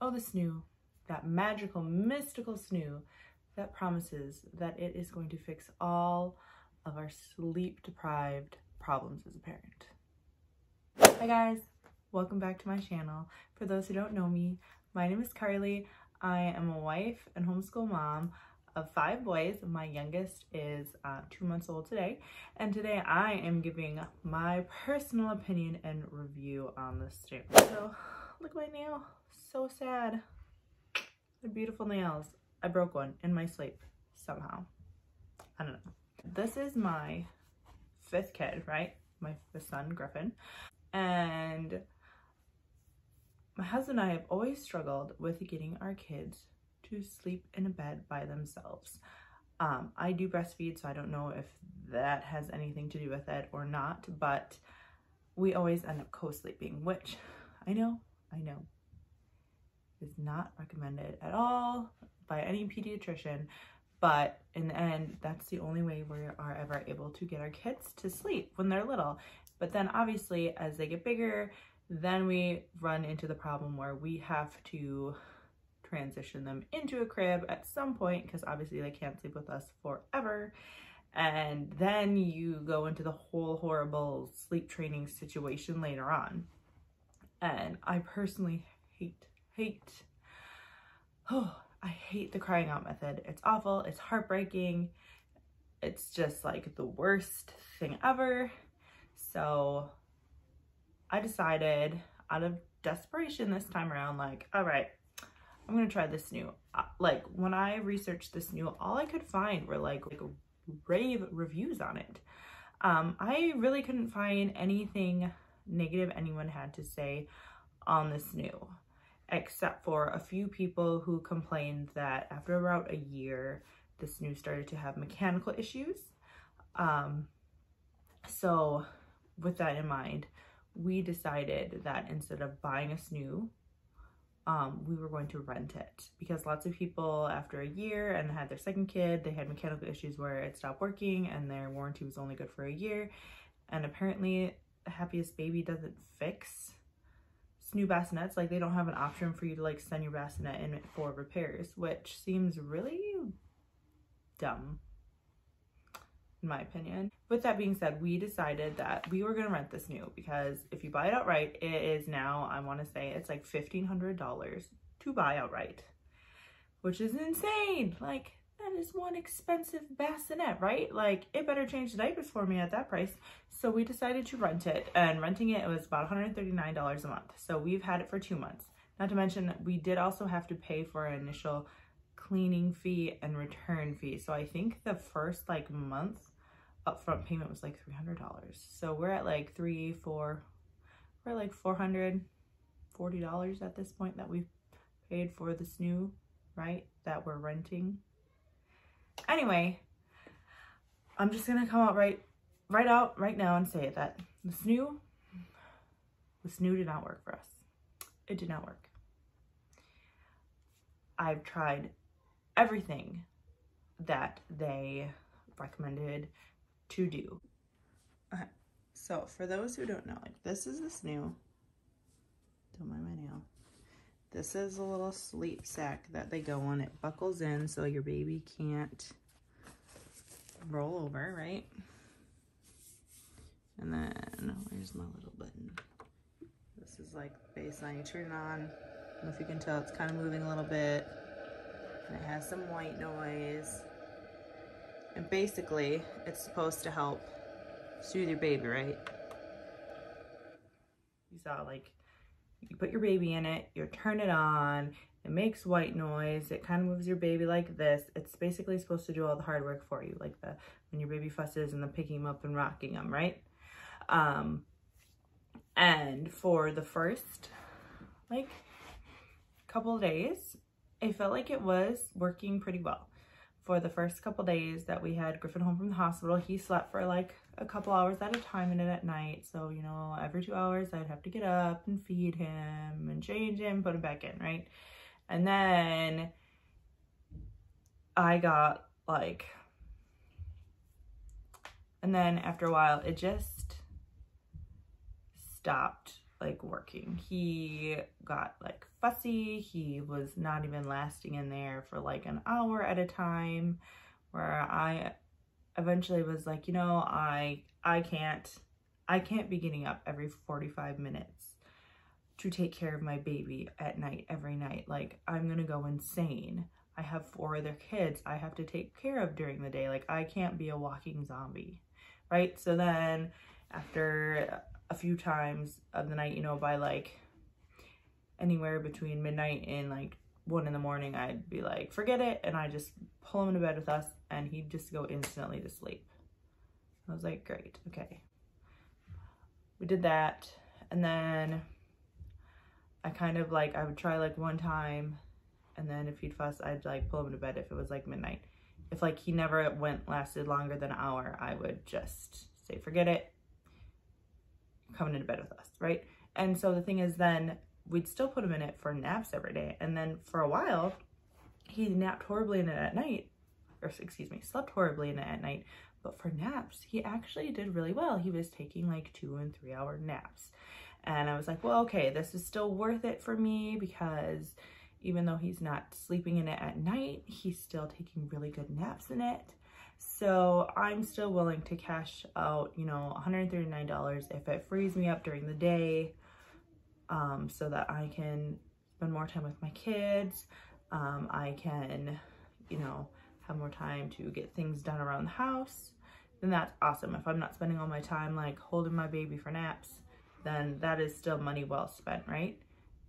Oh, the Snoo, that magical, mystical Snoo that promises that it is going to fix all of our sleep-deprived problems as a parent. Hi guys, welcome back to my channel. For those who don't know me, my name is Carly. I am a wife and homeschool mom of 5 boys. My youngest is 2 months old today, and today I am giving my personal opinion and review on the Snoo. So look at my nail, so sad. They're beautiful nails. I broke one in my sleep somehow. I don't know. This is my 5th kid, right? My 5th son, Griffin. And my husband and I have always struggled with getting our kids to sleep in a bed by themselves. I do breastfeed, so I don't know if that has anything to do with it or not, but we always end up co-sleeping, which I know is not recommended at all by any pediatrician, but in the end, that's the only way we are ever able to get our kids to sleep when they're little. But then obviously as they get bigger, then we run into the problem where we have to transition them into a crib at some point, because obviously they can't sleep with us forever. And then you go into the whole horrible sleep training situation later on. And I personally I hate the crying out method. It's awful, it's heartbreaking. It's just like the worst thing ever. So I decided out of desperation this time around, like, all right, I'm gonna try this Snoo. Like when I researched this Snoo, all I could find were like rave reviews on it. I really couldn't find anything negative anyone had to say on the Snoo, except for a few people who complained that after about a year, the Snoo started to have mechanical issues. So with that in mind, we decided that instead of buying a Snoo, we were going to rent it, because lots of people after a year and had their second kid, they had mechanical issues where it stopped working and their warranty was only good for a year. And apparently Happiest Baby doesn't fix Snoo bassinets. Like they don't have an option for you to like send your bassinet in for repairs, which seems really dumb in my opinion. With that being said, we decided that we were going to rent this Snoo, because if you buy it outright, it is now, I want to say it's like $1,500 to buy outright, which is insane. Like that is one expensive bassinet, right? Like it better change the diapers for me at that price. So we decided to rent it, and renting it was about $139 a month. So we've had it for 2 months. Not to mention we did also have to pay for an initial cleaning fee and return fee. So I think the first like month upfront payment was like $300. So we're at like we're like $440 at this point that we've paid for the Snoo, right? That we're renting. Anyway, I'm just gonna come out right now and say that the Snoo did not work for us. It did not work. I've tried everything that they recommended to do. Okay, so for those who don't know, like this is the Snoo. Don't mind my nail. This is a little sleep sack that they go on. It buckles in so your baby can't roll over, right? And then, where's my little button? This is like baseline. You turn it on. I don't know if you can tell, it's kind of moving a little bit. And it has some white noise. And basically, it's supposed to help soothe your baby, right? You saw, like, you put your baby in it, you turn it on, it makes white noise, it kind of moves your baby like this. It's basically supposed to do all the hard work for you, like when your baby fusses and then picking him up and rocking him, right? And for the first, like, couple of days, it felt like it was working pretty well. For the first couple days that we had Griffin home from the hospital, he slept for like a couple hours at a time in it at night. So, you know, every 2 hours I'd have to get up and feed him and change him, put him back in, right? And then I got like, and then after a while it just stopped like working. He got like fussy. He was not even lasting in there for like an hour at a time, where I eventually was like, you know, I can't be getting up every 45 minutes to take care of my baby at night, every night. Like, I'm gonna go insane. I have 4 other kids I have to take care of during the day. Like, I can't be a walking zombie, right? So then after a few times of the night, you know, by like anywhere between midnight and like 1 in the morning, I'd be like, forget it. And I just pull him into bed with us and he'd just go instantly to sleep. I was like, great, okay. We did that. And then I kind of like, I would try like one time, and then if he'd fuss, I'd like pull him to bed if it was like midnight. If like he never lasted longer than an hour, I would just say, forget it, coming into bed with us, right? And so the thing is, then we'd still put him in it for naps every day. And then for a while, he napped horribly in it at night, or excuse me, slept horribly in it at night. But for naps, he actually did really well. He was taking like 2 and 3 hour naps. And I was like, well, okay, this is still worth it for me, because even though he's not sleeping in it at night, he's still taking really good naps in it. So I'm still willing to cash out, you know, $139 if it frees me up during the day, so that I can spend more time with my kids. I can, you know, have more time to get things done around the house. Then that's awesome. If I'm not spending all my time like holding my baby for naps, then that is still money well spent, right?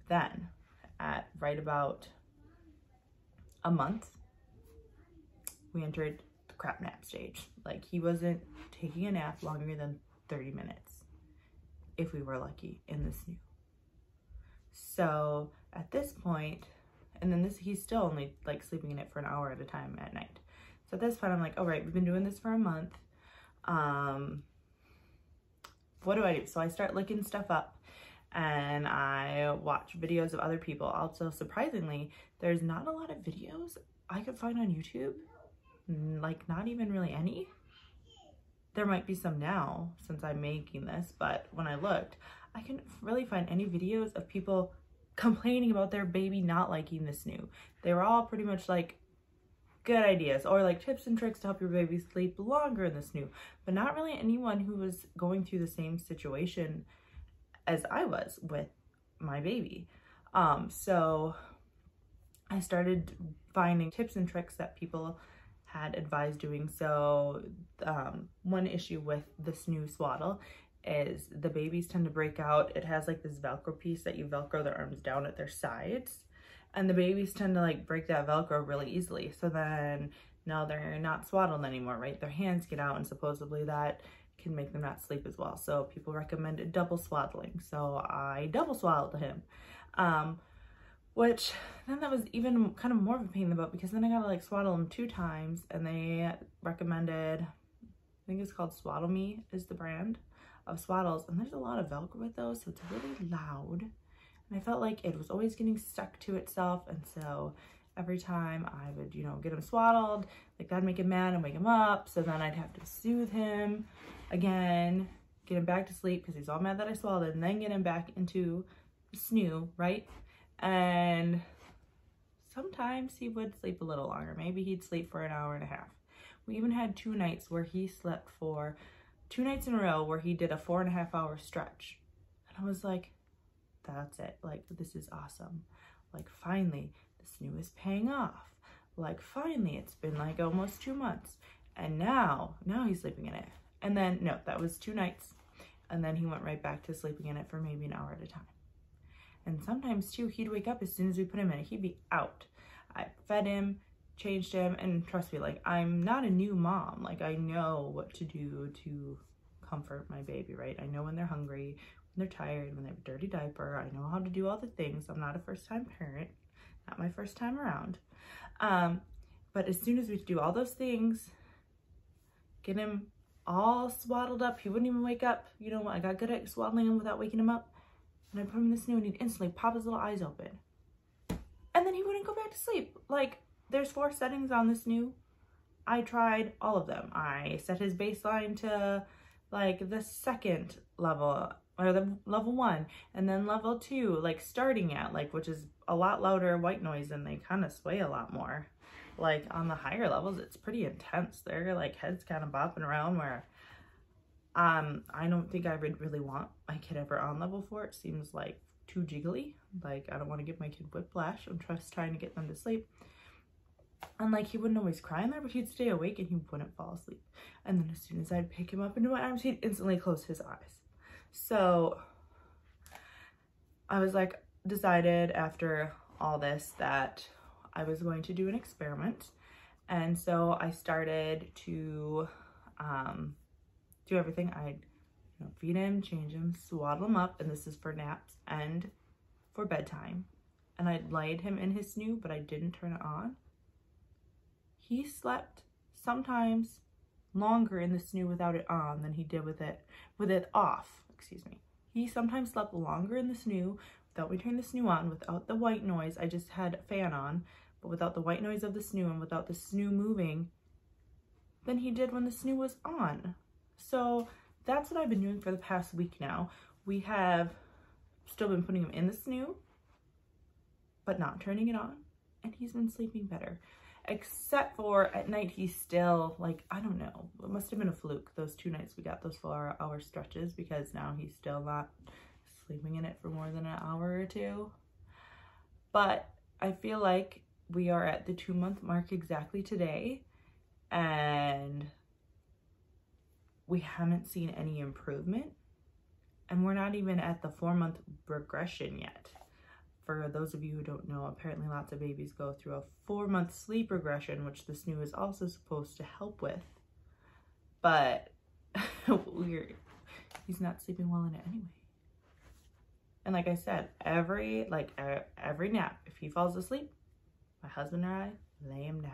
Then at right about a month, we entered the crap nap stage. Like, he wasn't taking a nap longer than 30 minutes, if we were lucky, in the Snoo. So at this point, and then he's still only like sleeping in it for an hour at a time at night. So at this point, I'm like, all right, we've been doing this for a month. What do I do? So I start looking stuff up, and I watch videos of other people. Also, surprisingly, there's not a lot of videos I could find on YouTube, like not even really any. There might be some now since I'm making this, but when I looked, I couldn't really find any videos of people complaining about their baby not liking the Snoo. They were all pretty much like good ideas, or like tips and tricks to help your baby sleep longer in the Snoo, but not really anyone who was going through the same situation as I was with my baby. So I started finding tips and tricks that people had advised doing. So one issue with the Snoo swaddle is the babies tend to break out. It has like this Velcro piece that you Velcro their arms down at their sides, and the babies tend to like break that Velcro really easily. So then now they're not swaddled anymore, right? Their hands get out, and supposedly that can make them not sleep as well. So people recommend double swaddling. So I double swaddled him, which then that was even kind of more of a pain in the butt, because then I gotta like swaddle him 2 times, and they recommended, I think it's called Swaddle Me is the brand of swaddles, and there's a lot of Velcro with those, so it's really loud. And I felt like it was always getting stuck to itself, and so every time I would, you know, get him swaddled, like that'd make him mad and wake him up, so then I'd have to soothe him again, get him back to sleep because he's all mad that I swaddled, and then get him back into the Snoo, right? And sometimes he would sleep a little longer. Maybe he'd sleep for an hour and a half. We even had 2 nights where he slept for 2 nights in a row where he did a 4.5 hour stretch. And I was like, that's it. Like, this is awesome. Like, finally, the Snoo is paying off. Like, finally, it's been like almost 2 months. And now he's sleeping in it. And then, no, that was 2 nights. And then he went right back to sleeping in it for maybe an hour at a time. And sometimes too, he'd wake up as soon as we put him in it. He'd be out. I fed him, changed him, and trust me, like, I'm not a new mom. Like, I know what to do to comfort my baby, right? I know when they're hungry, when they're tired, when they have a dirty diaper. I know how to do all the things. I'm not a first-time parent, not my first time around. But as soon as we do all those things, get him all swaddled up, he wouldn't even wake up. You know, I got good at swaddling him without waking him up. And I put him in the Snoo, and he'd instantly pop his little eyes open. And then he wouldn't go back to sleep. Like, there's 4 settings on the Snoo. I tried all of them. I set his baseline to like the 2nd level, or the level 1, and then level 2, like starting at like, which is a lot louder white noise, and they kind of sway a lot more. Like on the higher levels, it's pretty intense. Their like heads kind of bopping around, where I don't think I would really want my kid ever on level 4. It seems like too jiggly. Like I don't want to give my kid whiplash. I'm just trying to get them to sleep. And like he wouldn't always cry in there, but he'd stay awake and he wouldn't fall asleep. And then as soon as I'd pick him up into my arms, he'd instantly close his eyes. So I was like, decided after all this that I was going to do an experiment. And so I started to do everything. I'd feed him, change him, swaddle him up, and this is for naps and for bedtime. And I'd laid him in his Snoo, but I didn't turn it on. He slept sometimes longer in the Snoo without it on than he did with it off, excuse me. He sometimes slept longer in the Snoo without me turning the Snoo on, without the white noise. I just had a fan on, but without the white noise of the Snoo and without the Snoo moving than he did when the Snoo was on. So that's what I've been doing for the past week now. We have still been putting him in the Snoo, but not turning it on, and he's been sleeping better. Except for at night, he's still like, I don't know, it must have been a fluke. Those 2 nights we got those 4-hour stretches, because now he's still not sleeping in it for more than an hour or 2. But I feel like we are at the 2-month mark exactly today, and we haven't seen any improvement, and we're not even at the 4-month regression yet. For those of you who don't know, apparently lots of babies go through a 4-month sleep regression, which the Snoo is also supposed to help with. But he's not sleeping well in it anyway. And like I said, every nap, if he falls asleep, my husband or I lay him down.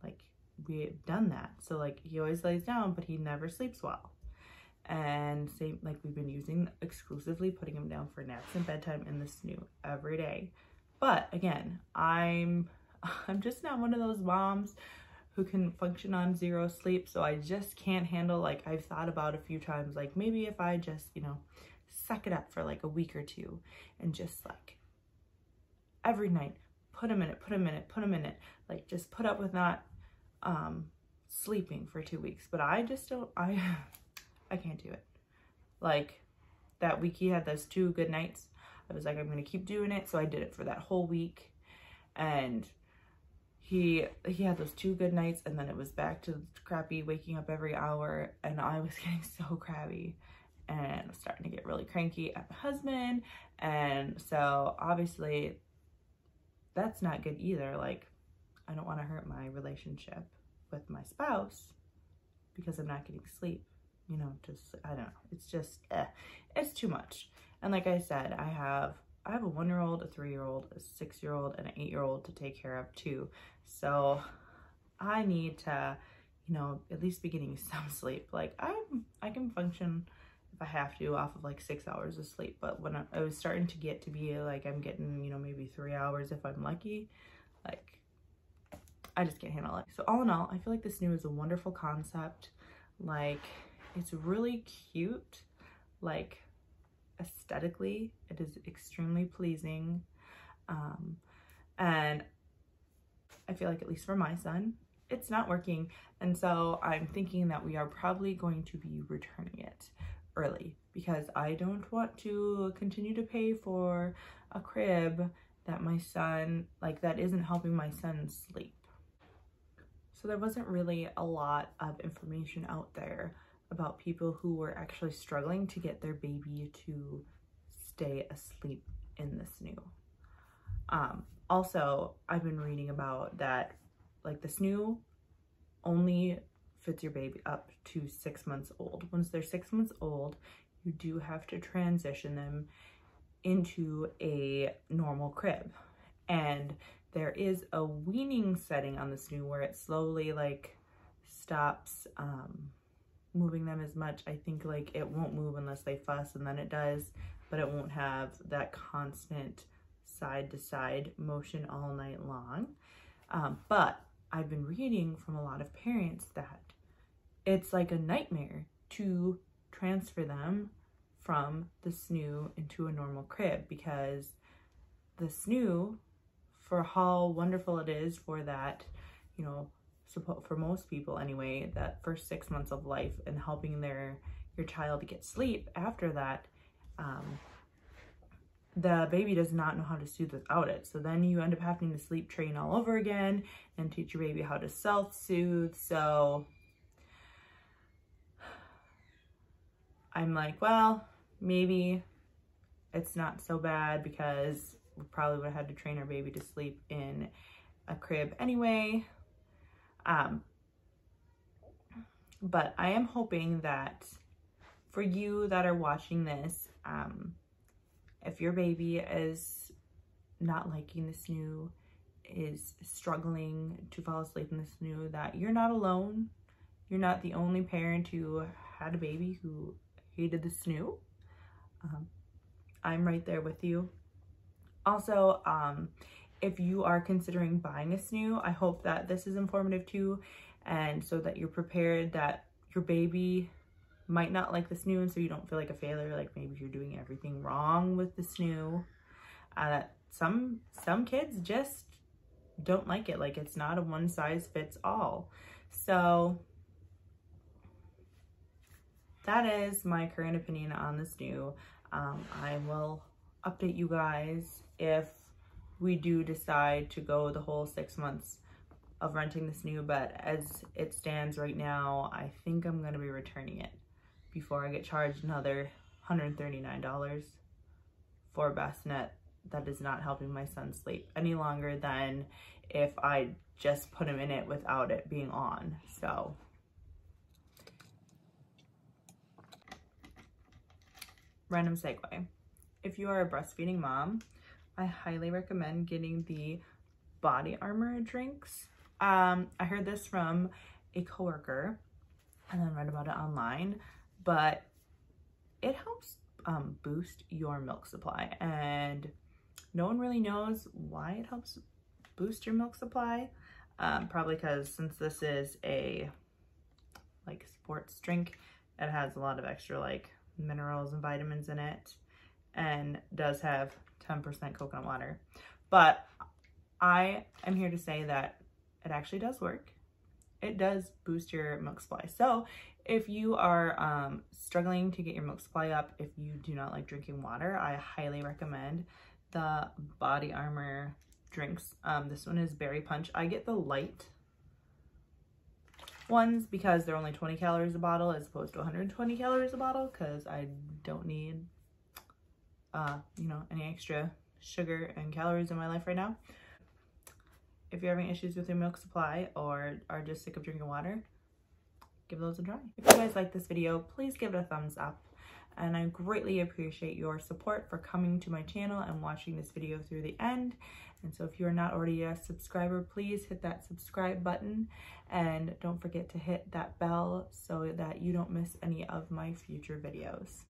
Like, we've done that. So like, he always lays down, but he never sleeps well. And same, like, we've been using exclusively putting him down for naps and bedtime in the Snoo every day. But again, I'm just not one of those moms who can function on 0 sleep. So I just can't handle, like, I've thought about a few times, like maybe if I just, suck it up for like a week or 2 and just like every night put him in it, like just put up with not sleeping for 2 weeks. But I just don't, I can't do it. Like that week he had those 2 good nights. I was like, I'm gonna keep doing it. So I did it for that whole week, and he had those 2 good nights, and then it was back to crappy waking up every hour, and I was getting so crabby and was starting to get really cranky at my husband. And so obviously that's not good either. Like, I don't want to hurt my relationship with my spouse because I'm not getting sleep. Just, I don't know. It's just, it's too much. And like I said, I have a 1-year-old, a 3-year-old, a 6-year-old, and an 8-year-old to take care of too. So I need to, at least be getting some sleep. Like I can function if I have to off of like 6 hours of sleep. But when I was starting to get to be like, I'm getting, maybe 3 hours if I'm lucky, like I just can't handle it. So all in all, I feel like the Snoo is a wonderful concept. Like, it's really cute. Like, aesthetically, it is extremely pleasing. And I feel like, at least for my son, it's not working. And so I'm thinking that we are probably going to be returning it early, because I don't want to continue to pay for a crib that my son, like, that isn't helping my son sleep. So there wasn't really a lot of information out there about people who were actually struggling to get their baby to stay asleep in the Snoo. Also, I've been reading about that, like, the Snoo only fits your baby up to 6 months old. Once they're 6 months old, you do have to transition them into a normal crib. And there is a weaning setting on the Snoo where it slowly, like, stops moving them as much. I think, like, it won't move unless they fuss, and then it does, but it won't have that constant side to side motion all night long. But I've been reading from a lot of parents that it's like a nightmare to transfer them from the Snoo into a normal crib, because the Snoo, for how wonderful it is for that, you know, for most people anyway, that first 6 months of life and helping your child to get sleep after that, the baby does not know how to soothe without it. So then you end up having to sleep train all over again and teach your baby how to self-soothe. So I'm like, well, maybe it's not so bad, because we probably would have had to train our baby to sleep in a crib anyway. But I am hoping that for you that are watching this, if your baby is not liking the Snoo, is struggling to fall asleep in the Snoo, that you're not alone. You're not the only parent who had a baby who hated the Snoo. I'm right there with you. Also, if you are considering buying a Snoo, I hope that this is informative too, and so that you're prepared that your baby might not like the Snoo, and so you don't feel like a failure, like maybe you're doing everything wrong with the Snoo. Some kids just don't like it. Like, it's not a one size fits all. So that is my current opinion on the Snoo. I will update you guys if we do decide to go the whole 6 months of renting the Snoo, but as it stands right now, I think I'm going to be returning it before I get charged another $139 for a bassinet that is not helping my son sleep any longer than if I just put him in it without it being on. So random segue. If you are a breastfeeding mom, I highly recommend getting the body armor drinks. I heard this from a coworker and then read about it online, but it helps boost your milk supply, and no one really knows why it helps boost your milk supply. Probably because since this is a like sports drink, it has a lot of extra like minerals and vitamins in it, and does have 10% coconut water. But I am here to say that it actually does work. It does boost your milk supply. So if you are struggling to get your milk supply up, if you do not like drinking water, I highly recommend the Body Armor drinks. This one is Berry Punch. I get the light ones because they're only 20 calories a bottle as opposed to 120 calories a bottle, because I don't need you know, any extra sugar and calories in my life right now. If you're having issues with your milk supply or are just sick of drinking water, give those a try. If you guys like this video, please give it a thumbs up, and I greatly appreciate your support for coming to my channel and watching this video through the end. And so if you are not already a subscriber, please hit that subscribe button, and don't forget to hit that bell so that you don't miss any of my future videos.